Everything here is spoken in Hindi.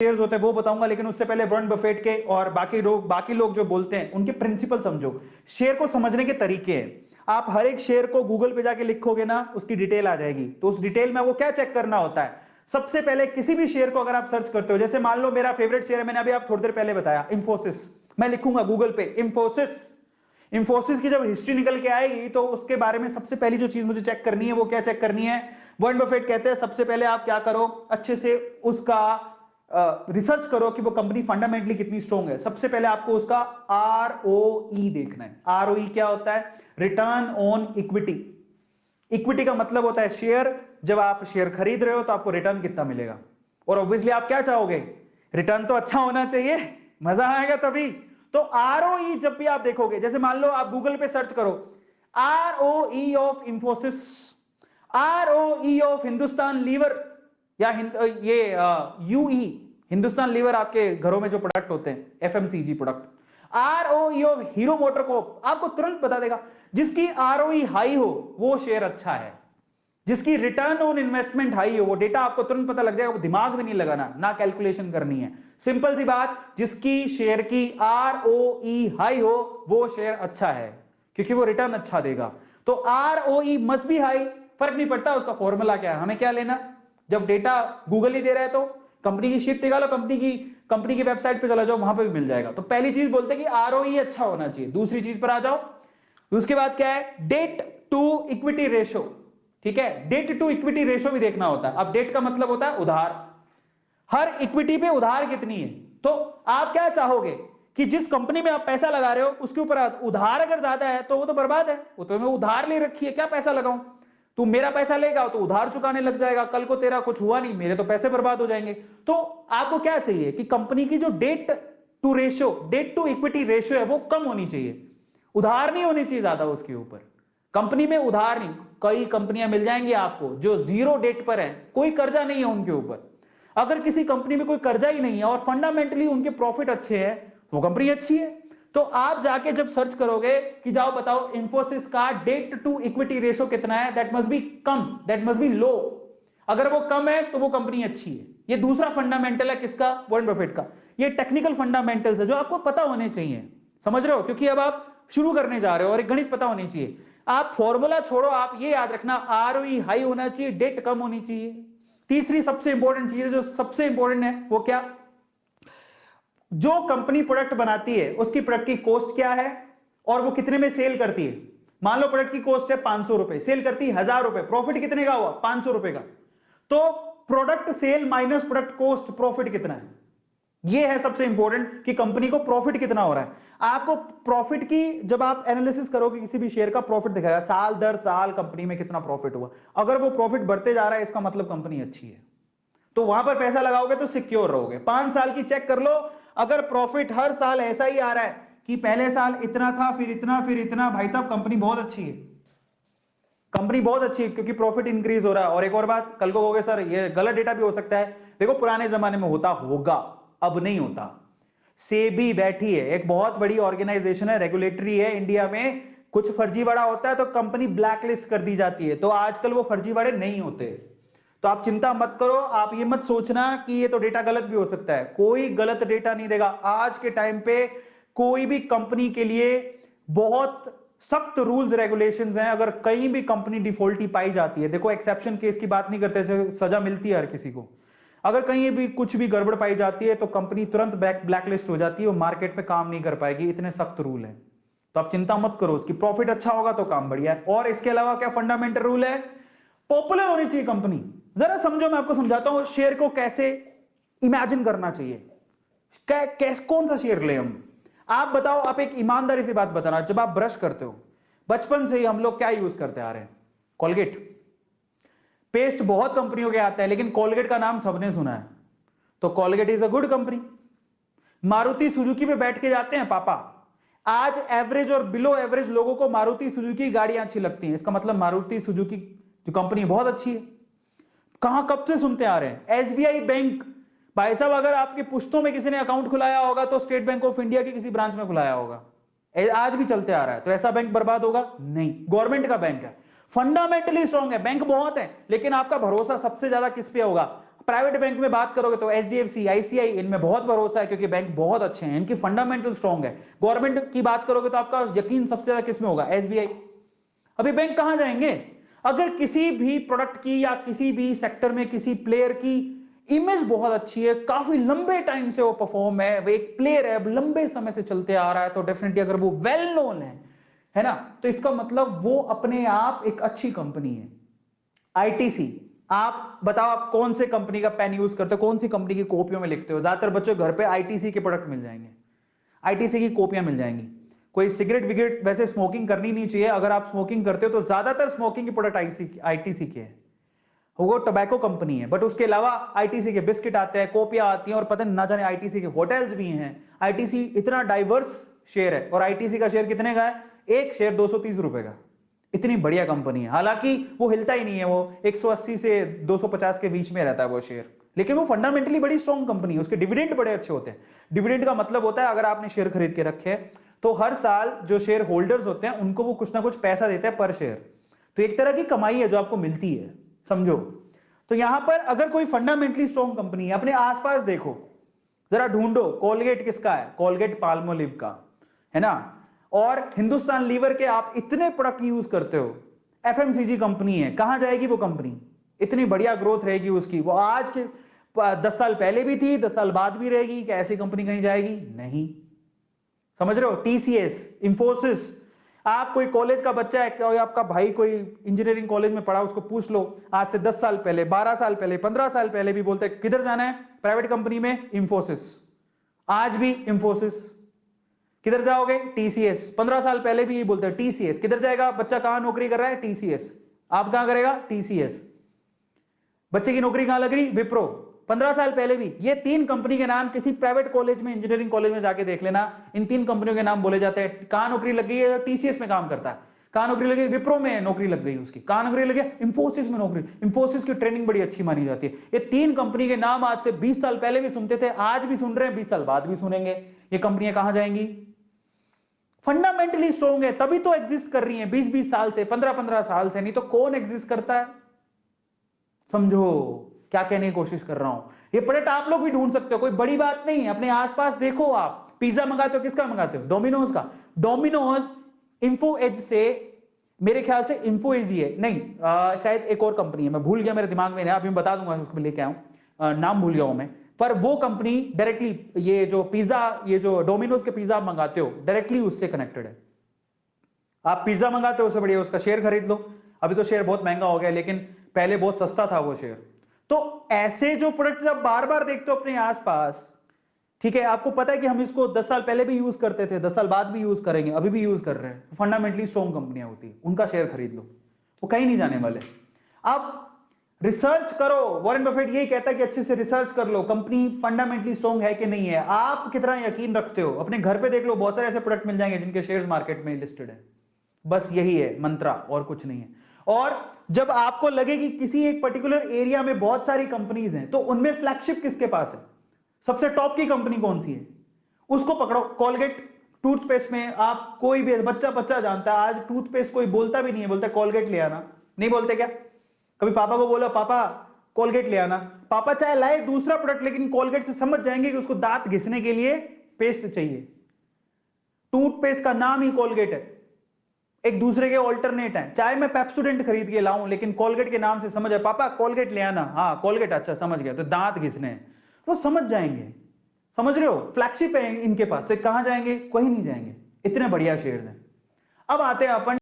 शेयर्स होते हैं वो बताऊंगा, लेकिन उससे पहले वॉरेन बफेट के और बाकी लोग जो बोलते हैं उनके प्रिंसिपल समझो। शेयर को समझने के तरीके हैं। आप हर एक शेयर को गूगल पे जाके लिखोगे ना, उसकी डिटेल आ जाएगी। तो उस डिटेल में वो क्या चेक करना होता है, सबसे पहले किसी भी शेयर को अगर आप सर्च करते हो, जैसे मान लो मेरा फेवरेट शेयर है, मैंने अभी आप थोड़ी देर पहले बताया इंफोसिस, मैं लिखूंगा गूगल पे इंफोसिस की जब हिस्ट्री निकल के आएगी तो उसके बारे में सबसे पहली जो चीज मुझे चेक करनी है वो क्या चेक करनी है, वॉरेन बफेट कहते हैं सबसे पहले आप क्या करो, अच्छे से उसका रिसर्च करो कि वो कंपनी फंडामेंटली कितनी स्ट्रॉन्ग है। सबसे पहले आपको उसका ROE देखना है। ROE क्या होता है, रिटर्न ऑन इक्विटी। इक्विटी का मतलब होता है शेयर, जब आप शेयर खरीद रहे हो तो आपको रिटर्न कितना मिलेगा, और ऑब्वियसली आप क्या चाहोगे, रिटर्न तो अच्छा होना चाहिए, मजा आएगा तभी। तो ROE जब भी आप देखोगे, जैसे मान लो आप गूगल पे सर्च करो ROE of Infosys, ROE of Hindustan Lever, या ये UE हिंदुस्तान लीवर, आपके घरों में जो प्रोडक्ट होते हैं FMCG product, ROE of Hero MotoCorp, आपको तुरंत बता देगा। जिसकी ROE हाई हो वो शेयर अच्छा है, जिसकी रिटर्न ऑन इन्वेस्टमेंट हाई हो, वो डेटा आपको तुरंत पता लग जाएगा, वो दिमाग भी नहीं लगाना, ना कैलकुलेशन करनी है, सिंपल सी बात। जिसकी शेयर की ROE हाई हो वो शेयर अच्छा है, क्योंकि वो रिटर्न अच्छा देगा। तो ROE मस्ट बी हाई, फर्क नहीं पड़ता उसका फॉर्मूला क्या है, हमें क्या लेना, जब डेटा गूगल ही दे रहा है तो कंपनी की शीट निकालो, कंपनी की वेबसाइट पे चला जाओ, वहां पे भी मिल जाएगा। तो पहली चीज बोलते हैं कि ROE अच्छा होना चाहिए। दूसरी चीज पर आ जाओ, उसके बाद क्या है, डेट टू इक्विटी रेशो, ठीक है, डेट टू इक्विटी रेशो भी देखना होता है। अब डेट का मतलब होता है उधार, हर इक्विटी पे उधार कितनी है। तो आप क्या चाहोगे कि जिस कंपनी में आप पैसा लगा रहे हो उसके ऊपर उधार अगर ज्यादा है तो वो तो बर्बाद है, वो तो मैं उधार ले रखी है, क्या पैसा लगाऊं, तू मेरा पैसा लेगा तो उधार चुकाने लग जाएगा, कल को तेरा कुछ हुआ नहीं, मेरे तो पैसे बर्बाद हो जाएंगे। तो आपको क्या चाहिए कि कंपनी की जो डेट टू इक्विटी रेशियो है वो कम होनी चाहिए, उधार नहीं होनी चाहिए ज्यादा उसके ऊपर। कंपनी में उधार नहीं, कई कंपनियां मिल जाएंगी आपको जो जीरो डेट पर है, कोई कर्जा नहीं है उनके ऊपर। अगर किसी कंपनी में कोई कर्जा ही नहीं है और फंडामेंटली उनके प्रॉफिट अच्छे हैं, वो कंपनी अच्छी है। तो आप जाके जब सर्च करोगे कि जाओ बताओ इंफोसिस का डेट टू इक्विटी रेशो कितना है, दैट मस्ट बी कम, दैट मस्ट बी लो। अगर वो कम है तो वो कंपनी अच्छी है। ये दूसरा फंडामेंटल है किसका, वॉरेन बफेट का। ये टेक्निकल फंडामेंटल्स है जो आपको पता होने चाहिए, समझ रहे हो, क्योंकि अब आप शुरू करने जा रहे हो और एक गणित पता होनी चाहिए। आप फॉर्मूला छोड़ो, आप ये याद रखना ROE हाई होना चाहिए, डेट कम होनी चाहिए। तीसरी सबसे इंपॉर्टेंट चीज है, जो सबसे इंपॉर्टेंट है वो क्या, जो कंपनी प्रोडक्ट बनाती है उसकी प्रोडक्ट की कॉस्ट क्या है और वो कितने में सेल करती है। मान लो प्रोडक्ट की कॉस्ट है 500 रुपए, सेल करती है 1000 रुपए, प्रॉफिट कितने का हुआ, 500 रुपए का। तो product sale minus product cost, profit कितना है, ये है सबसे इंपॉर्टेंट कि कंपनी को प्रॉफिट कितना हो रहा है। आपको प्रॉफिट की जब आप एनालिसिस करोगे किसी भी शेयर का, प्रॉफिट दिखाएगा साल दर साल कंपनी में कितना प्रॉफिट हुआ। अगर वो प्रॉफिट बढ़ते जा रहा है इसका मतलब कंपनी अच्छी है, तो वहां पर पैसा लगाओगे तो सिक्योर रहोगे। 5 साल की चेक कर लो, अगर प्रॉफिट हर साल ऐसा ही आ रहा है कि पहले साल इतना था फिर इतना फिर इतना, भाई साहब कंपनी बहुत अच्छी है, कंपनी बहुत अच्छी है, क्योंकि प्रॉफिट इंक्रीज हो रहा है। और एक और बात, कल को कहोगे सर ये गलत डेटा भी हो सकता है, देखो पुराने जमाने में होता होगा, अब नहीं होता। सेबी बैठी है, एक बहुत बड़ी ऑर्गेनाइजेशन है, रेगुलेटरी है इंडिया में, कुछ फर्जीवाड़ा होता है तो कंपनी ब्लैकलिस्ट कर दी जाती है। तो आजकल वो फर्जीवाड़े नहीं होते, तो आप चिंता मत करो। आप ये मत सोचना कि ये तो डेटा गलत भी हो सकता है, कोई गलत डेटा नहीं देगा। आज के टाइम पे कोई भी कंपनी के लिए बहुत सख्त रूल्स रेगुलेशंस हैं। अगर कहीं भी कंपनी डिफॉल्टी पाई जाती है, देखो एक्सेप्शन केस की बात नहीं करते, जो सजा मिलती है हर किसी को, अगर कहीं भी कुछ भी गड़बड़ पाई जाती है तो कंपनी तुरंत ब्लैकलिस्ट हो जाती है, वो मार्केट में काम नहीं कर पाएगी, इतने सख्त रूल हैं। तो आप चिंता मत करो, उसकी प्रॉफिट अच्छा होगा तो काम बढ़िया है। और इसके अलावा क्या फंडामेंटल रूल है, पॉपुलर होनी चाहिए कंपनी। जरा समझो, मैं आपको समझाता हूं शेयर को कैसे इमेजिन करना चाहिए, कौन सा शेयर ले हम। आप बताओ, आप एक ईमानदारी से बात बताना, जब आप ब्रश करते हो बचपन से ही हम लोग क्या यूज करते आ रहे हैं, कोलगेट। पेस्ट बहुत कंपनियों के आते हैं, लेकिन कोलगेट का नाम सबने सुना है, तो Colgate is a good company. Maruti Suzuki पे बैठ के जाते हैं पापा, आज एवरेज और बिलो एवरेज लोगों को मारुति सुजुकी गाड़ियां अच्छी लगती हैं, इसका मतलब मारुति सुजुकी जो कंपनी बहुत अच्छी है। कहां कब से सुनते आ रहे हैं, SBI बैंक, भाई साहब अगर आपके पुश्तों में किसी ने अकाउंट खुलाया होगा तो स्टेट बैंक ऑफ इंडिया के किसी ब्रांच में खुलाया होगा, आज भी चलते आ रहा है। तो ऐसा बैंक बर्बाद होगा नहीं, गवर्नमेंट का बैंक है, फंडामेंटली स्ट्रांग है, बैंक बहुत है, लेकिन आपका भरोसा सबसे ज्यादा किस पे होगा, प्राइवेट बैंक में बात करोगे तो एचडीएफसी, आईसीआई, इनमें बहुत भरोसा है क्योंकि बैंक बहुत अच्छे हैं, इनकी फंडामेंटल स्ट्रांग है। गवर्नमेंट की बात करोगे तो आपका यकीन सबसे ज्यादा किस में होगा? एसबीआई। अभी बैंक कहां जाएंगे? अगर किसी भी प्रोडक्ट की या किसी भी सेक्टर में किसी प्लेयर की इमेज बहुत अच्छी है, काफी लंबे टाइम से वो परफॉर्म है, वो एक प्लेयर है, अब लंबे समय से चलते आ रहा है, तो डेफिनेटली अगर वो वेल नोन है ना, तो इसका मतलब वो अपने आप एक अच्छी कंपनी है। आईटीसी, आप बताओ आप कौन से कंपनी का पेन यूज करते हो, कौन सी कंपनी की कॉपियों में लिखते हो? ज्यादातर बच्चों घर पे आईटीसी के प्रोडक्ट मिल जाएंगे, आईटीसी की कॉपियां मिल जाएंगी। कोई सिगरेट विगरेट वैसे स्मोकिंग करनी नहीं चाहिए, अगर आप स्मोकिंग करते हो तो ज्यादातर स्मोकिंग के प्रोडक्ट आईटीसी के हैं, वो टोबैको कंपनी है। बट उसके अलावा आईटीसी के बिस्किट आते हैं, कॉपियां आती हैं, और पता ना जाने आईटीसी के होटल्स भी हैं। आईटीसी इतना डाइवर्स शेयर है, और आईटीसी का शेयर कितने का है? एक शेयर 230 रुपए का। इतनी बढ़िया कंपनी है, हालांकि वो हिलता ही नहीं है, वो 180 से 250 के बीच में रहता है वो शेयर, लेकिन वो फंडामेंटली बड़ी स्ट्रॉन्ग कंपनी है। उसके डिविडेंड बड़े अच्छे होते हैं। डिविडेंड का मतलब होता है अगर आपने शेयर खरीद के रखे तो हर साल जो शेयर होल्डर्स होते हैं उनको वो कुछ ना कुछ पैसा देते हैं पर शेयर, तो एक तरह की कमाई है जो आपको मिलती है, समझो। तो यहां पर अगर कोई फंडामेंटली स्ट्रॉन्ग कंपनी है, अपने आसपास देखो जरा, ढूंढो कोलगेट किसका है? कोलगेट पाल्मोलिव का है ना। और हिंदुस्तान लीवर के आप इतने प्रोडक्ट यूज करते हो, एफएमसीजी कंपनी है, कहां जाएगी वो कंपनी? इतनी बढ़िया ग्रोथ रहेगी उसकी, वो आज के 10 साल पहले भी थी, 10 साल बाद भी रहेगी। क्या ऐसी कंपनी कहीं जाएगी? नहीं। समझ रहे हो? टीसीएस, इंफोसिस, आप कोई कॉलेज का बच्चा है, कोई आपका भाई कोई इंजीनियरिंग कॉलेज में पढ़ा, उसको पूछ लो आज से 10 साल पहले, 12 साल पहले, 15 साल पहले भी बोलते हैं किधर जाना है? प्राइवेट कंपनी में, इंफोसिस। आज भी इंफोसिस। किधर जाओगे? टीसीएस। 15 साल पहले भी ये बोलते हैं टीसीएस। किधर जाएगा बच्चा? कहां नौकरी कर रहा है? टीसीएस। आप कहां करेगा? टीसीएस। बच्चे की नौकरी कहां लग रही? विप्रो। 15 साल पहले भी ये 3 कंपनी के नाम किसी प्राइवेट कॉलेज में, इंजीनियरिंग कॉलेज में जाके देख लेना, इन 3 कंपनियों के नाम बोले जाते हैं। कहां नौकरी लग गई है? टीसीएस में काम करता है। कहां नौकरी लगी? विप्रो में नौकरी लग गई उसकी। कहां नौकरी लगी? इंफोसिस में नौकरी। इंफोसिस की ट्रेनिंग बड़ी अच्छी मानी जाती है। ये 3 कंपनी के नाम आज से 20 साल पहले भी सुनते थे, आज भी सुन रहे हैं, 20 साल बाद भी सुनेंगे। ये कंपनियां कहां जाएंगी? फंडामेंटली स्ट्रॉन्ग है, तभी तो एग्जिस्ट कर रही है 20-20 साल से, 15-15 साल से। नहीं तो कौन एग्जिस्ट करता है? समझो क्या कहने की कोशिश कर रहा हूं। ये प्रोडक्ट आप लोग भी ढूंढ सकते हो, कोई बड़ी बात नहीं है। अपने आसपास देखो, आप पिज्जा मंगाते हो, किसका मंगाते हो? डोमिनोज का। डोमिनोज इन्फो एज से, मेरे ख्याल से इन्फो एज ही है, नहीं शायद एक और कंपनी है, मैं भूल गया, मेरे दिमाग में नहीं, अभी मैं बता दूंगा, उसको लेके आऊं, नाम भूल गया हूं मैं। पर वो कंपनी डायरेक्टली, ये जो पिज्जा, ये जो डोमिनोज के पिज्जा आप मंगाते हो, डायरेक्टली उससे कनेक्टेड है। आप पिज्जा मंगाते हो, उससे बढ़िया उसका शेयर खरीद लो। अभी तो शेयर बहुत महंगा हो गया, लेकिन पहले बहुत सस्ता था वो शेयर। तो ऐसे जो प्रोडक्ट आप बार बार देखते हो अपने आसपास, ठीक है, आपको पता है कि हम इसको 10 साल पहले भी यूज करते थे, 10 साल बाद भी यूज करेंगे, अभी भी यूज कर रहे हैं, फंडामेंटली स्ट्रॉन्ग कंपनियां होती है, उनका शेयर खरीद लो, वो कहीं नहीं जाने वाले। आप रिसर्च करो, वॉरेन बफेट यही कहता है कि अच्छे से रिसर्च कर लो, कंपनी फंडामेंटली स्ट्रॉन्ग है कि नहीं है। आप कितना यकीन रखते हो? अपने घर पे देख लो, बहुत सारे ऐसे प्रोडक्ट मिल जाएंगे जिनके शेयर्स मार्केट में लिस्टेड है। बस यही है मंत्रा, और कुछ नहीं है। और जब आपको लगे कि किसी एक पर्टिकुलर एरिया में बहुत सारी कंपनीज हैं, तो उनमें फ्लैगशिप किसके पास है? सबसे टॉप की कंपनी कौन सी है? उसको पकड़ो। कोलगेट टूथपेस्ट में आप, कोई भी बच्चा जानता है, आज टूथपेस्ट कोई बोलता भी नहीं है, बोलता है कोलगेट ले आना। नहीं बोलते क्या? कभी पापा को बोला पापा कोलगेट ले आना, पापा चाहे लाए दूसरा प्रोडक्ट, लेकिन कोलगेट से समझ जाएंगे कि उसको दांत घिसने के लिए पेस्ट चाहिए। टूथपेस्ट का नाम ही कोलगेट है, एक दूसरे के ऑल्टरनेट है। चाहे मैं पेप्सोडेंट खरीद के लाऊं, लेकिन कोलगेट के नाम से समझ है, पापा कोलगेट ले आना, हाँ कोलगेट, अच्छा समझ गया, तो दांत घिसने हैं, वो समझ जाएंगे। समझ रहे हो? फ्लैगशिप है इनके पास, तो कहां जाएंगे? कहीं नहीं जाएंगे, इतने बढ़िया शेयर्स हैं। अब आते हैं अपन